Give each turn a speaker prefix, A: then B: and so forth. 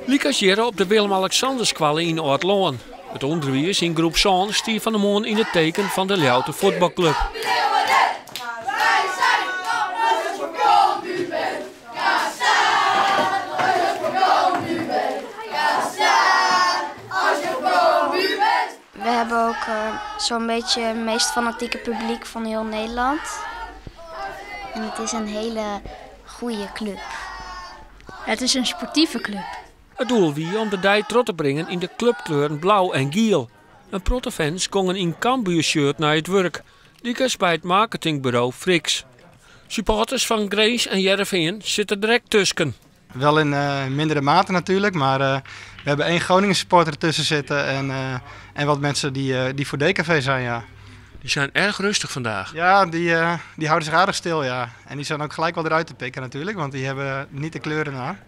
A: Likasjeren op de Willem-Alexanderskwallen in Oud-Loon. Het onderwijs in groep 7 stier van de morgen in het teken van de Ljouwte voetbalclub.
B: We hebben ook zo'n beetje het meest fanatieke publiek van heel Nederland. En het is een hele goede club.
C: Het is een sportieve club.
A: Het doel wie om de dij trot te brengen in de clubkleuren blauw en geel. Een prottefans kongen in Cambuur-shirt naar het werk. Liekers bij het marketingbureau Frix. Supporters van Grace en Jereveen zitten direct tussen.
D: Wel in mindere mate natuurlijk, maar we hebben 1 Groningen supporter tussen zitten en wat mensen die voor DKV zijn, ja.
A: Die zijn erg rustig vandaag.
D: Ja, die houden zich aardig stil, ja. En die zijn ook gelijk wel eruit te pikken natuurlijk, want die hebben niet de kleuren naar.